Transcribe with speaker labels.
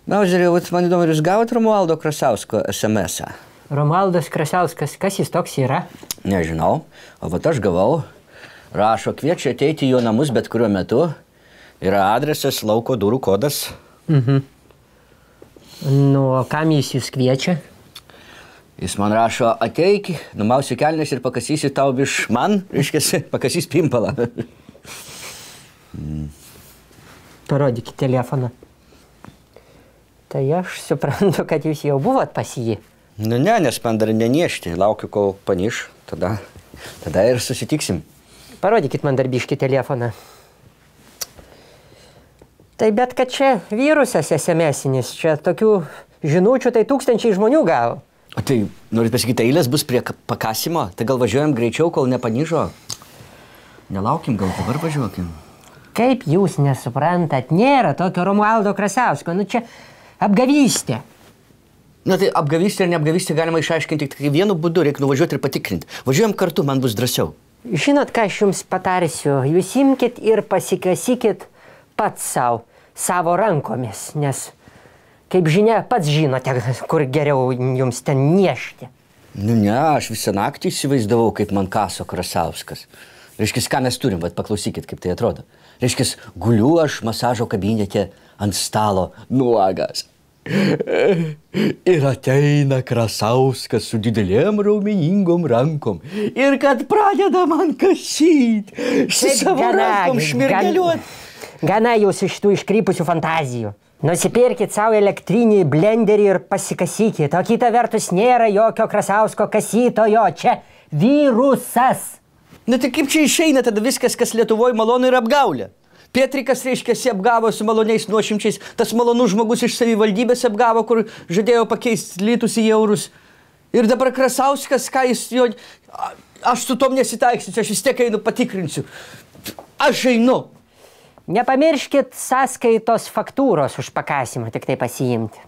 Speaker 1: Na, žiūrėjau, man įdomu, jūs gavot Romualdo Krasausko SMS-ą?
Speaker 2: Romualdas Krasauskas, kas jis toks yra?
Speaker 1: Nežinau, o vat aš gavau. Rašo, kviečia ateiti į jo namus bet kuriuo metu. Yra adresas, lauko durų kodas.
Speaker 2: Nu, kam jis jūs kviečia?
Speaker 1: Jis man rašo, ateik, numausiu kelnes ir pakasysi tau biš man, reiškiasi, pakasys pimpalą.
Speaker 2: Parodykit telefoną. Tai aš suprantu, kad jūs jau buvot pas jį.
Speaker 1: Nu ne, nes man dar neniešti. Laukiu, kol paniš. Tada ir susitiksim.
Speaker 2: Parodykit man darbiškį telefoną. Tai bet kad čia virusas SMS-inis, čia tokių žinučių tai tūkstančiai žmonių gavo.
Speaker 1: O tai, norit pasakyti, eilės bus prie pakasimo? Tai gal važiuojam greičiau, kol nepanižo? Nelaukim, gal dabar važiuokim.
Speaker 2: Kaip jūs nesuprantat, nėra tokio Romualdo Krasausko, nu čia apgavystė.
Speaker 1: Na tai apgavystė ir neapgavystė galima išaiškinti tik vienu būdu, reikia nuvažiuoti ir patikrinti. Važiuojam kartu, man bus drąsiau.
Speaker 2: Žinot, ką aš jums patarsiu? Jūs imkit ir pasikasykit pats savo rankomis, nes, kaip žinia, pats žinote, kur geriau jums ten niešti.
Speaker 1: Nu ne, aš visą naktį įsivaizdavau, kaip man kaso Krasauskas. Reiškis, ką mes turim, bet paklausykit, kaip tai atrodo. Reiškis, guliu aš masažo kabinete ant stalo nuogas. Ir ateina Krasauskas su didelėm raumeningom rankom. Ir kad pradeda man kasyt, su savo rankom šmirgeliuot.
Speaker 2: Gana jūs iš tų iškrypusių fantazijų. Nusipirkit savo elektrinį blenderį ir pasikasykit. O kita vertus nėra jokio Krasausko kasytojo. Čia virusas.
Speaker 1: Na tai kaip čia išeina tada viskas, kas Lietuvoje malonu ir apgaulė? Pietrikas, reiškia, apgavo su maloniais nuošimčiais. Tas malonus žmogus iš savivaldybės apgavo, kur žadėjo pakeisti litus į eurus. Ir dabar Krasauskas, ką jis jo... Aš su tom nesitaiksiu, aš vis tiek einu patikrinsiu. Aš einu.
Speaker 2: Nepamirškit sąskaitos faktūros už pakasimą, tik tai pasiimti.